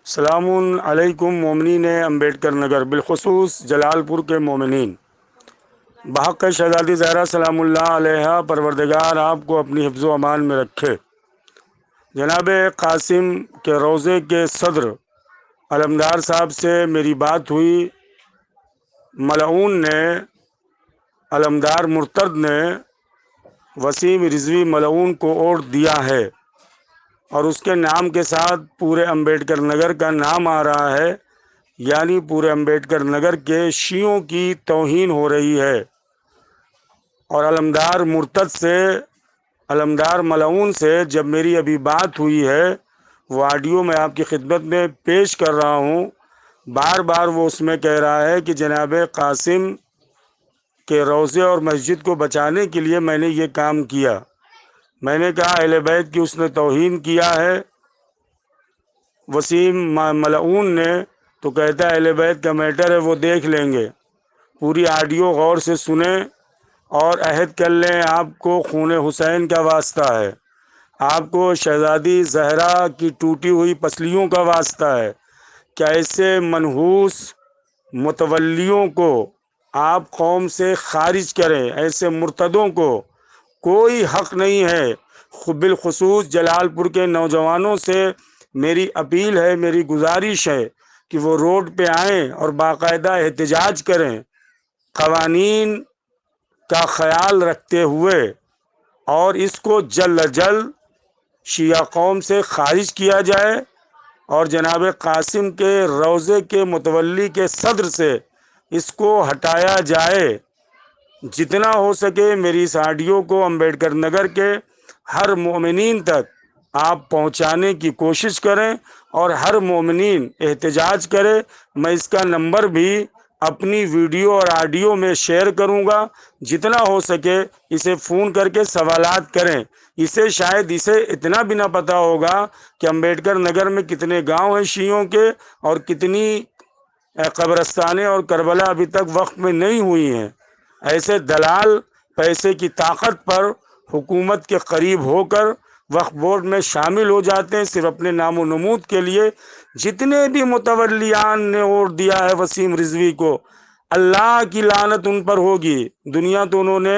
السلام علیکم مومنین امبیڈکر نگر، بالخصوص جلال پور کے مومنین۔ بحق شہزادی زہرا سلام اللہ علیہا، پروردگار آپ کو اپنی حفظ و امان میں رکھے۔ جناب قاسم کے روضے کے صدر علمدار صاحب سے میری بات ہوئی۔ ملعون نے، علمدار مرتد نے وسیم رضوی ملعون کو ووٹ دیا ہے اور اس کے نام کے ساتھ پورے امبیڈکر نگر کا نام آ رہا ہے، یعنی پورے امبیڈکر نگر کے شیعوں کی توہین ہو رہی ہے۔ اور علمدار مرتد سے، علمدار ملعون سے جب میری ابھی بات ہوئی ہے، وہ آڈیو میں آپ کی خدمت میں پیش کر رہا ہوں۔ بار بار وہ اس میں کہہ رہا ہے کہ جناب قاسم کے روضے اور مسجد کو بچانے کے لیے میں نے یہ کام کیا۔ میں نے کہا اہل بیت کی اس نے توہین کیا ہے وسیم ملعون نے، تو کہتا ہے اہل بیت کا میٹر ہے وہ دیکھ لیں گے۔ پوری آڈیو غور سے سنیں اور عہد کر لیں، آپ کو خون حسین کا واسطہ ہے، آپ کو شہزادی زہرا کی ٹوٹی ہوئی پسلیوں کا واسطہ ہے کہ ایسے منحوس متولیوں کو آپ قوم سے خارج کریں۔ ایسے مرتدوں کو کوئی حق نہیں ہے۔ بالخصوص جلال پور کے نوجوانوں سے میری اپیل ہے، میری گزارش ہے کہ وہ روڈ پہ آئیں اور باقاعدہ احتجاج کریں، قوانین کا خیال رکھتے ہوئے، اور اس کو جلد از جلد شیعہ قوم سے خارج کیا جائے اور جناب قاسم کے روضے کے متولی کے صدر سے اس کو ہٹایا جائے۔ جتنا ہو سکے میری اس آڈیو کو امبیڈکر نگر کے ہر مومنین تک آپ پہنچانے کی کوشش کریں اور ہر مومنین احتجاج کرے۔ میں اس کا نمبر بھی اپنی ویڈیو اور آڈیو میں شیئر کروں گا۔ جتنا ہو سکے اسے فون کر کے سوالات کریں۔ شاید اسے اتنا بھی نہ پتہ ہوگا کہ امبیڈکر نگر میں کتنے گاؤں ہیں شیعوں کے اور کتنی قبرستانیں اور کربلا ابھی تک وقف میں نہیں ہوئی ہیں۔ ایسے دلال پیسے کی طاقت پر حکومت کے قریب ہو کر وقف بورڈ میں شامل ہو جاتے ہیں صرف اپنے نام و نمود کے لیے۔ جتنے بھی متولیان نے ووٹ دیا ہے وسیم رضوی کو، اللہ کی لعنت ان پر ہوگی۔ دنیا تو انہوں نے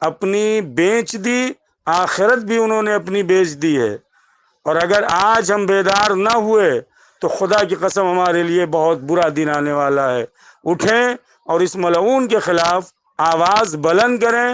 اپنی بیچ دی، آخرت بھی انہوں نے اپنی بیچ دی ہے۔ اور اگر آج ہم بیدار نہ ہوئے تو خدا کی قسم ہمارے لیے بہت برا دن آنے والا ہے۔ اٹھیں اور اس ملعون کے خلاف آواز بلند کریں۔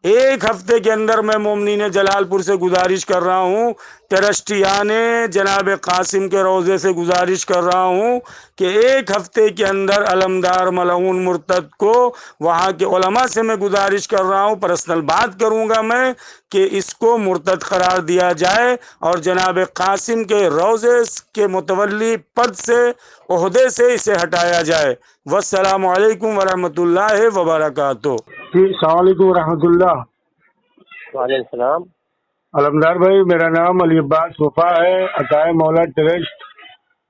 ایک ہفتے کے اندر میں مومنین جلال پور سے گزارش کر رہا ہوں، ٹرسٹیان جناب قاسم کے روضے سے گزارش کر رہا ہوں کہ ایک ہفتے کے اندر علمدار ملعون مرتد کو، وہاں کے علماء سے میں گزارش کر رہا ہوں، پرسنل بات کروں گا میں کہ اس کو مرتد قرار دیا جائے اور جناب قاسم کے روضے کے متولی پد سے، عہدے سے اسے ہٹایا جائے۔ والسلام علیکم ورحمۃ اللہ وبرکاتہ۔ جی السلام علیکم ورحمۃ اللہ۔ وعلیکم السلام۔ علمدار بھائی، میرا نام علی عباس وفا ہے، عطائے مولا ٹرسٹ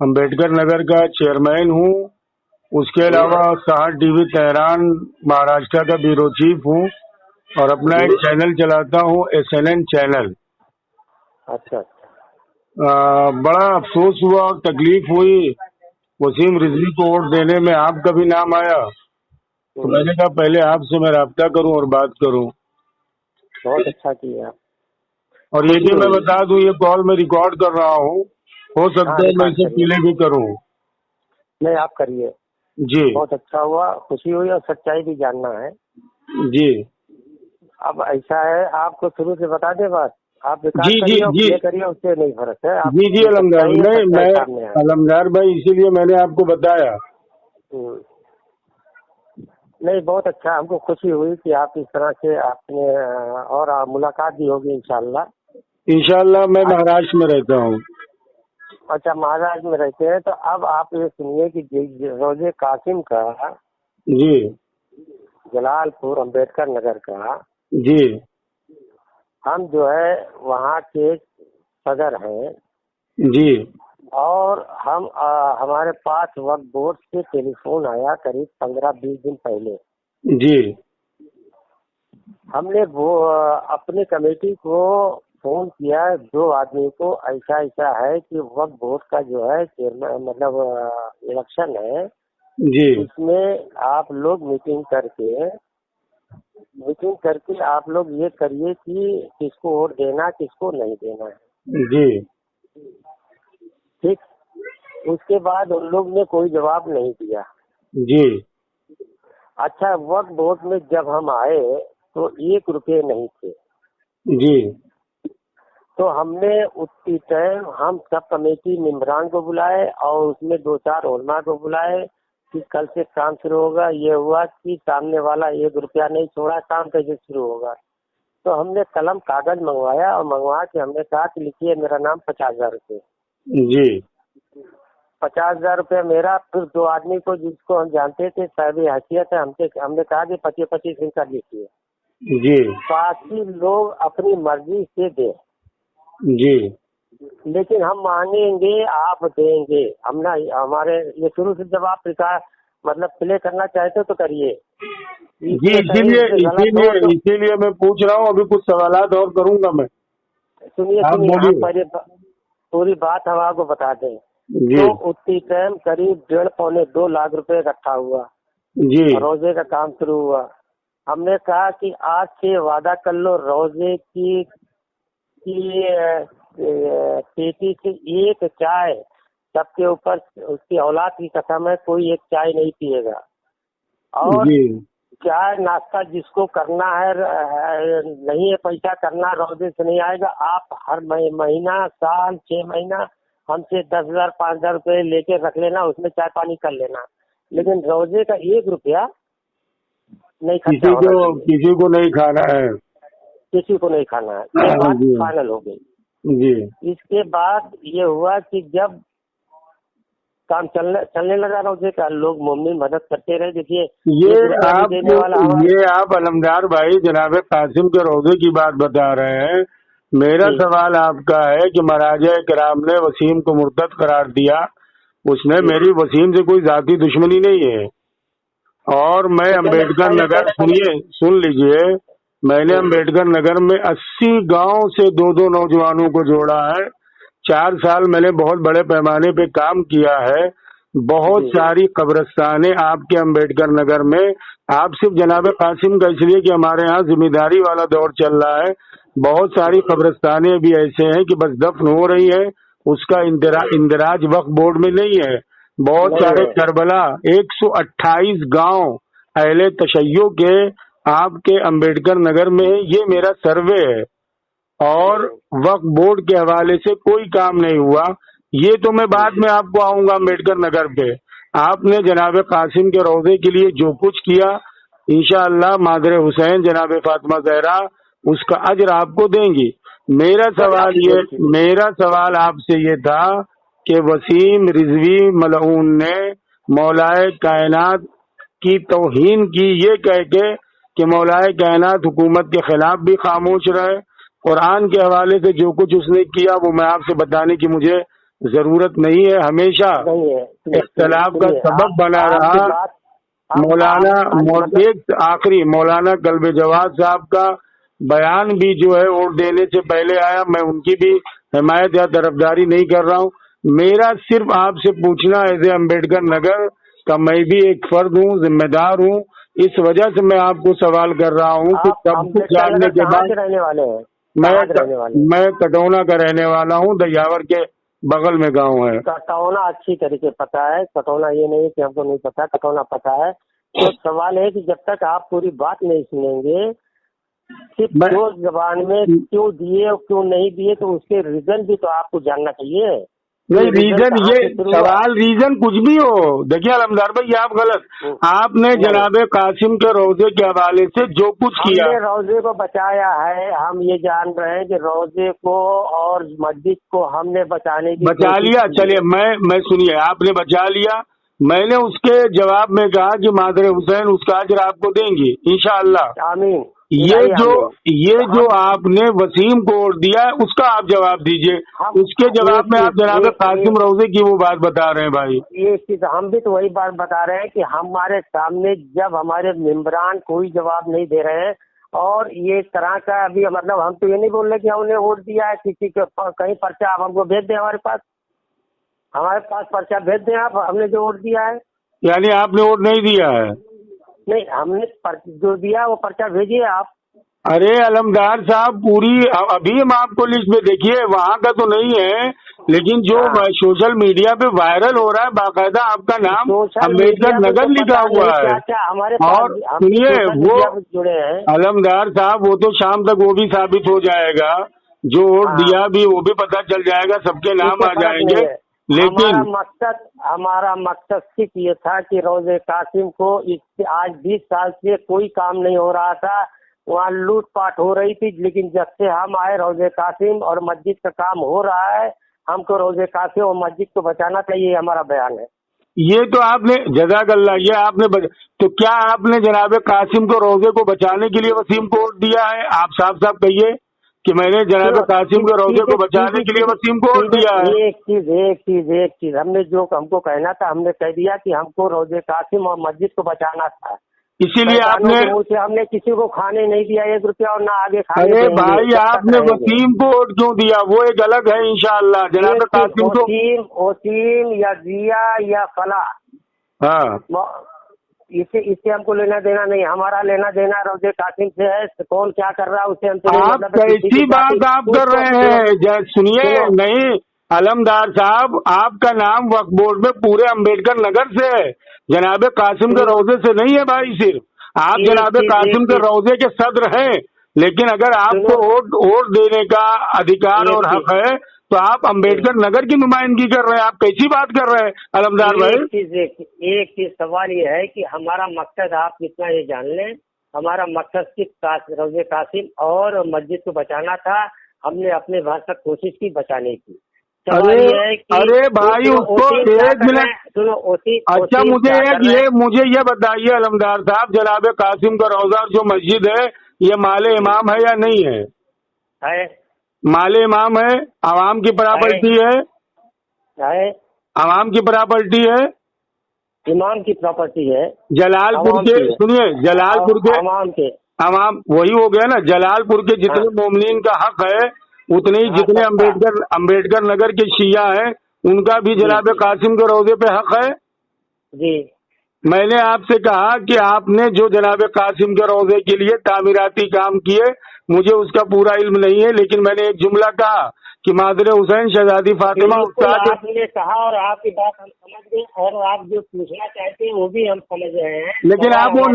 امبیڈکر نگر کا چیئرمین ہوں۔ اس کے علاوہ سہار ٹی وی تہران مہاراشٹر کا بیورو چیف ہوں اور اپنا ایک چینل چلاتا ہوں، SNN چینل۔ اچھا، بڑا افسوس ہوا اور تکلیف ہوئی وسیم رضوی کو ووٹ دینے میں آپ کا بھی نام آیا، تو میں نے کہا پہلے آپ سے میں رابطہ کروں اور بات کروں۔ بہت اچھا کیا۔ اور یہ بھی میں بتا دوں، یہ کال میں ریکارڈ کر رہا ہوں، ہو سکتا ہے میں اسے پلے بھی کروں۔ نہیں، آپ کریے، جی بہت اچھا ہوا، خوشی ہوئی اور سچائی بھی جاننا ہے۔ جی اب ایسا ہے، آپ کو شروع سے بتا دیں بات، آپ جی ریکارڈ جی کریے اور جی پلے کریے، اس سے نہیں فرق ہے۔ آپ جی علمدار میں علمدار بھائی اسی لیے میں نے آپ کو بتایا۔ نہیں، بہت اچھا، ہم کو خوشی ہوئی کہ آپ اس طرح سے آپ نے، اور ملاقات بھی ہوگی انشاءاللہ۔ انشاءاللہ میں مہاراشٹر میں رہتا ہوں۔ اچھا، مہاراشٹر میں رہتے ہیں، تو اب آپ یہ سنیے کہ روضے قاسم کا، جی جلال پور امبیڈکر نگر کا، جی ہم جو ہے وہاں کے صدر ہیں، جی اور ہم ہمارے پاس وقت بورڈ سے ٹیلی فون آیا قریب 15-20 دن پہلے۔ جی ہم نے وہ اپنی کمیٹی کو فون کیا 2 آدمی کو، ایسا ہے کہ وقت بورڈ کا جو ہے چیئرمین مطلب الیکشن ہے، جی اس میں آپ لوگ میٹنگ کر کے آپ لوگ یہ کریے کہ کس کو ووٹ دینا کس کو نہیں دینا ہے، جی ٹھیک۔ اس کے بعد ان لوگ نے کوئی جواب نہیں دیا۔ جی اچھا، وقت بورڈ میں جب ہم آئے تو 1 روپے نہیں تھے، جی تو ہم نے اسی ٹائم ہم سب کمیٹی ممبران کو بلائے اور اس میں 2-4 علماء کو بلائے کہ کل سے کام شروع ہوگا۔ یہ ہوا کہ سامنے والا 1 روپیہ نہیں چھوڑا، کام کیسے شروع ہوگا؟ تو ہم نے قلم کاغذ منگوایا اور منگوا کے ہم نے کہا کہ لکھیے میرا نام 50,000 روپے، جی 50,000 روپے میرا۔ پھر 2 آدمی کو جس کو ہم جانتے تھے صاحب حیثیت ہے، ہم نے کہا کہ 25-25 دن کا لکھیے، جی باقی لوگ اپنی مرضی سے دیں، جی لیکن ہم مانگیں گے آپ دیں گے۔ ہم نہ ہمارے یہ شروع سے جب آپ مطلب پلے کرنا چاہتے تو کریے جی اسی لیے میں پوچھ رہا ہوں، ابھی کچھ سوالات اور کروں گا میں۔ سنیے آپ ہم بولیے۔ پہلے پوری بات ہم آپ کو بتا دیں۔ جی تو اسی ٹائم قریب 1.5-2 لاکھ روپے اکٹھا ہوا، جی روزے کا کام شروع ہوا۔ ہم نے کہا کہ آج سے وعدہ کر لو روزے کی پیٹی سے 1 چائے سب کے اوپر اس کی اولاد کی قسم ہے کوئی 1 چائے نہیں پیے گا، اور جی چائے ناشتہ جس کو کرنا ہے نہیں ہے پیسہ کرنا روزے سے نہیں آئے گا، آپ ہر مہینہ سال 6 مہینہ ہم سے 10,000 5,000 روپے لے کے رکھ لینا، اس میں چائے پانی کر لینا، لیکن روزے کا 1 روپیہ نہیں خرچہ ہونا چاہیے، کسی کو نہیں کھانا ہے، کسی کو نہیں کھانا ہے۔ یہ بات جی فائنل ہو گئی۔ جی اس کے بعد یہ ہوا کہ جب کام چلنے لگا روزے کا، لوگ مومن مدد کرتے رہے۔ دیکھیے یہ آپ علمدار بھائی جناب قاسم کے روزے کی بات بتا رہے ہیں۔ میرا سوال آپ کا ہے کہ مہاراجہ کرام نے وسیم کو مرتد قرار دیا، اس نے میری وسیم سے کوئی ذاتی دشمنی نہیں ہے، اور میں امبیڈکر نگر سن لیجئے، میں نے امبیڈکر نگر میں 80 گاؤں سے 2 نوجوانوں کو جوڑا ہے۔ 4 سال میں نے بہت بڑے پیمانے پہ کام کیا ہے، بہت ساری قبرستانیں آپ کے امبیڈکر نگر میں، آپ صرف جناب قاسم کا اس لیے کہ ہمارے ہاں ذمہ داری والا دور چل رہا ہے، بہت ساری قبرستانیں بھی ایسے ہیں کہ بس دفن ہو رہی ہیں، اس کا اندراج وقف بورڈ میں نہیں ہے۔ بہت سارے کربلا 128 گاؤں اہل تشیع کے آپ کے امبیڈکر نگر میں ہے، یہ میرا سروے ہے، اور وقف بورڈ کے حوالے سے کوئی کام نہیں ہوا۔ یہ تو میں بعد میں آپ کو آؤں گا امبیڈکر نگر پہ۔ آپ نے جناب قاسم کے روزے کے لیے جو کچھ کیا، انشاءاللہ مادر حسین جناب فاطمہ زہرا اس کا اجر آپ کو دیں گی۔ میرا سوال آپ سے یہ تھا کہ وسیم رضوی ملعون نے مولائے کائنات کی توہین کی، یہ کہہ کے کہ مولائے کائنات حکومت کے خلاف بھی خاموش رہے۔ قرآن کے حوالے سے جو کچھ اس نے کیا وہ میں آپ سے بتانے کی مجھے ضرورت نہیں ہے، ہمیشہ اختلاف کا سبب بنا رہا۔ ایک آخری مولانا قلب جواد صاحب کا بیان بھی جو ہے ووٹ دینے سے پہلے آیا، میں ان کی بھی حمایت یا طرفداری نہیں کر رہا ہوں۔ میرا صرف آپ سے پوچھنا ایز اے امبیڈکر نگر کا میں بھی ایک فرد ہوں، ذمہ دار ہوں، اس وجہ سے میں آپ کو سوال کر رہا ہوں کہ سب کچھ جاننے کے بعد میں کٹونا کا رہنے والا ہوں، دجاور کے بغل میں گاؤں ہے۔ کٹونا اچھی طریقے پتا ہے، کٹونا یہ نہیں کہ ہم کو نہیں پتا، کٹونا پتا ہے۔ تو سوال ہے کہ جب تک آپ پوری بات نہیں سنیں گے، صرف 2 زبان میں کیوں دیے اور کیوں نہیں دیے، تو اس کے ریزن بھی تو آپ کو جاننا چاہیے۔ نہیں ریزن ریزن کچھ بھی ہو، دیکھیے علمدار بھائی آپ غلط، آپ نے جناب قاسم کے روزے کے حوالے سے جو کچھ کیا، ہم نے روزے کو بچایا ہے، ہم یہ جان رہے ہیں کہ روزے کو اور مسجد کو ہم نے بچانے کی بچا لیا۔ چلیے میں سنیے، آپ نے بچا لیا، میں نے اس کے جواب میں کہا کہ مادر حسین اس کا اجر آپ کو دیں گی انشاءاللہ۔ آمین۔ یہ جو آپ نے وسیم کو ووٹ دیا ہے اس کا آپ جواب دیجئے، اس کے جواب میں آپ جناب قاسم روزے کی وہ بات بتا رہے ہیں بھائی۔ یہ چیز ہم بھی تو وہی بات بتا رہے ہیں کہ ہمارے سامنے جب ہمارے ممبران کوئی جواب نہیں دے رہے ہیں، اور یہ اس طرح کا ابھی مطلب ہم تو یہ نہیں بول رہے کہ ہم نے ووٹ دیا ہے کسی کو کہیں پرچہ آپ ہم کو بھیج دیں ہمارے پاس پرچہ بھیج دیں آپ ہم نے جو ووٹ دیا ہے. یعنی آپ نے ووٹ نہیں دیا ہے؟ نہیں ہم نے جو دیا وہ پرچہ بھیجیے آپ. ارے علمدار صاحب پوری ابھی ہم آپ کو لسٹ میں دیکھیے وہاں کا تو نہیں ہے لیکن جو سوشل میڈیا پہ وائرل ہو رہا ہے باقاعدہ آپ کا نام امبیڈکر نگر لکھا ہوا ہے. اور سنیے وہ علمدار صاحب وہ تو شام تک وہ بھی ثابت ہو جائے گا جو ووٹ دیا بھی وہ بھی پتہ چل جائے گا سب کے نام آ جائیں گے. لیکن ہمارا مقصد صرف یہ تھا کہ روز قاسم کو آج 20 سال سے کوئی کام نہیں ہو رہا تھا وہاں لوٹ پاٹ ہو رہی تھی لیکن جب سے ہم آئے روز قاسم اور مسجد کا کام ہو رہا ہے ہم کو روز قاسم اور مسجد کو بچانا چاہیے ہمارا بیان ہے. یہ تو آپ نے جزاک اللہ یہ آپ نے تو کیا آپ نے جناب قاسم کو روزے کو بچانے کے لیے وسیم کو ووٹ دیا ہے؟ آپ صاحب کہیے کہ میں نے جناب قاسم کے روزے کو بچانے کے لیے وسیم کو ووٹ دیا ہے. ایک چیز ہم نے جو ہم کو کہنا تھا ہم نے کہہ دیا کہ ہم کو روز قاسم اور مسجد کو بچانا تھا اسی لیے آپ نے ہم نے کسی کو کھانے نہیں دیا 1 روپیہ اور نہ آگے کھانے. ارے بھائی آپ نے وسیم کو ووٹ کیوں دیا وہ ایک الگ ہے انشاءاللہ جناب قاسم کو وسیم یا ضیا یا فلاح ہاں اس سے ہم کو لینا دینا نہیں ہمارا لینا دینا روز قاسم سے ہے کون کیا کر رہا ہے اسے ہم سے آپ کیسی بات آپ کر رہے ہیں سنیے نہیں علمدار صاحب آپ کا نام وقف بورڈ میں پورے امبیڈکر نگر سے ہے جناب قاسم کے روزے سے نہیں ہے بھائی صرف آپ جناب قاسم کے روزے کے صدر ہیں لیکن اگر آپ کو ووٹ دینے کا ادھیکار اور حق ہے تو آپ امبیڈکر نگر کی نمائندگی کر رہے ہیں آپ کیسی بات کر رہے ہیں علمدار بھائی. ایک چیز سوال یہ ہے کہ ہمارا مقصد آپ اتنا یہ جان لیں ہمارا مقصد صرف روز قاسم اور مسجد کو بچانا تھا ہم نے اپنے بھائی تک کوشش کی بچانے کی. ارے بھائی اس کو 1 منٹ اچھا مجھے یہ بتائیے علمدار صاحب جناب قاسم کا روزہ جو مسجد ہے یہ مال امام ہے یا نہیں ہے؟ مال امام ہے عوام کی پراپرٹی ہے عوام کی پراپرٹی ہے امام کی پراپرٹی ہے جلال پور کے سنیے جلال پور کے عوام وہی ہو گیا نا جلال پور کے جتنے مومنین کا حق ہے اتنے ہی جتنے امبیڈکر نگر کے شیعہ ہیں ان کا بھی جناب قاسم کے روزے پہ حق ہے. جی میں نے آپ سے کہا کہ آپ نے جو جناب قاسم کے روزے کے لیے تعمیراتی کام کیے مجھے اس کا پورا علم نہیں ہے لیکن میں نے ایک جملہ کہا کہ مادر حسین شہزادی فاطمہ آپ نے کہا اور آپ کی بات ہم سمجھ گئے اور آپ جو پوچھنا چاہتے ہیں وہ بھی ہم سمجھ رہے ہیں لیکن آپ وہ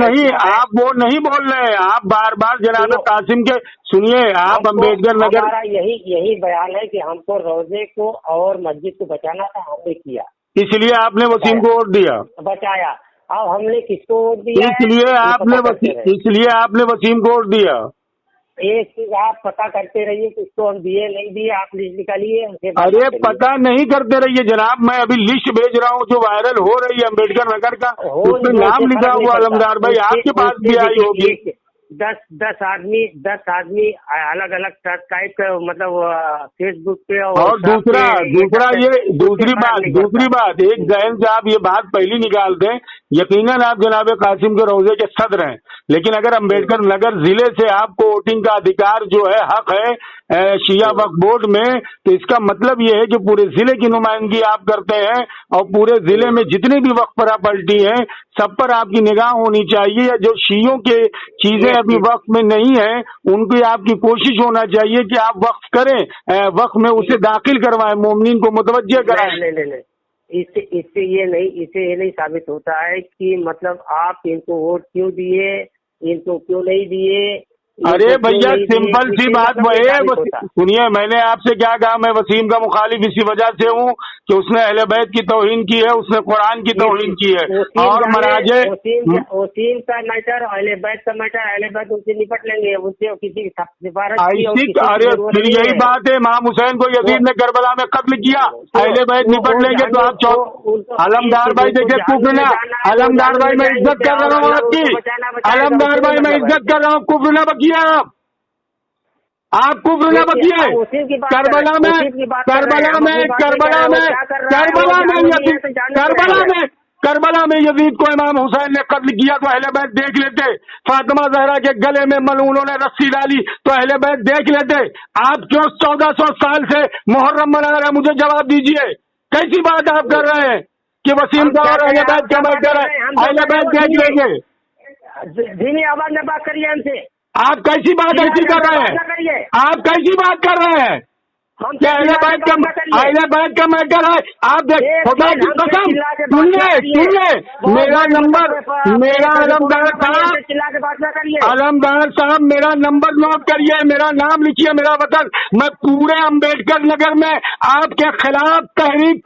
نہیں بول رہے ہیں آپ بار بار جناب قاسم کے سنیے آپ امبیڈکر نگر یہی بیان ہے کہ ہم کو روزے کو اور مسجد کو بچانا تھا ہم نے کیا اس لیے آپ نے وسیم کو ووٹ دیا بچایا. اب ہم نے کس کو ووٹ دیا اس لیے آپ نے وسیم کو ووٹ دیا. ایک چیز آپ پتہ کرتے رہیے کہ اس کو ہم دیے نہیں دیے آپ لسٹ نکالیے. ارے پتہ نہیں کرتے رہیے جناب میں ابھی لسٹ بھیج رہا ہوں جو وائرل ہو رہی ہے امبیڈکر نگر کا اس میں نام لکھا ہوا علمدار بھائی آپ کے پاس بھی آئی ہوگی. 10 آدمی الگ الگ ٹائپ کا مطلب فیس بک پہ اور دوسرا یہ دوسری بات ایک ذہن سے آپ یہ بات پہلی نکال دیں یقیناً آپ جناب قاسم کے روزے کے صدر ہیں لیکن اگر امبیڈکر نگر ضلع سے آپ کو ووٹنگ کا ادھیکار جو ہے حق ہے شیعہ وقف بورڈ میں تو اس کا مطلب یہ ہے کہ پورے ضلع کی نمائندگی آپ کرتے ہیں اور پورے ضلع میں جتنے بھی وقف پراپرٹی ہیں سب پر آپ کی نگاہ ہونی چاہیے یا جو شیعوں کے چیزیں ابھی وقف میں نہیں ہیں ان کی آپ کی کوشش ہونا چاہیے کہ آپ وقف کریں وقف میں اسے داخل کروائیں مومنین کو متوجہ کرائیں. اس سے یہ نہیں ثابت ہوتا ہے کہ مطلب آپ ان کو ووٹ کیوں دیے ان کو کیوں نہیں دیے. ارے بھیا سمپل سی بات وہ ہے سنیے میں نے آپ سے کیا کہا میں وسیم کا مخالف اسی وجہ سے ہوں کہ اس نے اہل بیت کی توہین کی ہے اس نے قرآن کی توہین کی ہے اور مراجع وسیم کا میٹر اہل بیت کا میٹر اہل بیت ان سے نپٹ لیں گے ان سے کسی سفارت. ارے پھر یہی بات ہے امام حسین کو یزید نے کربلا میں قتل کیا اہل بیت نپٹ لیں گے تو آپ علمدار بھائی دیکھیے کفرنا علمدار بھائی میں عزت کر رہا ہوں آپ کی علمدار بھائی میں عزت کر رہا ہوں کفرنا بکیے آپ کفر نہ بکیے کربلا میں کربلا میں یزید کو امام حسین نے قتل کیا تو اہل بیت دیکھ لیتے، فاطمہ زہرا کے گلے میں ملعونوں نے رسی ڈالی تو اہل بیت دیکھ لیتے، آپ کیوں 1400 سال سے محرم منا رہے ہیں؟ مجھے جواب دیجئے، کیسی بات آپ کر رہے ہیں کہ وسیم کا اور اہل بیت کا میٹر ہے؟ اہل بیت دیکھ لیں گے، دینی آواز میں بات کریے ہم سے، آپ کیسی بات ایسی کر رہے ہیں؟ آپ کیسی بات کر رہے ہیں کہ اہل بیت کا میٹر ہے؟ آپ خدا کی قسم سنیے، میرا نمبر، میرا علمدار صاحب میرا نمبر نوٹ کریے، میرا نام لکھیے، میرا وطن، میں پورے امبیڈکر نگر میں آپ کے خلاف تحریک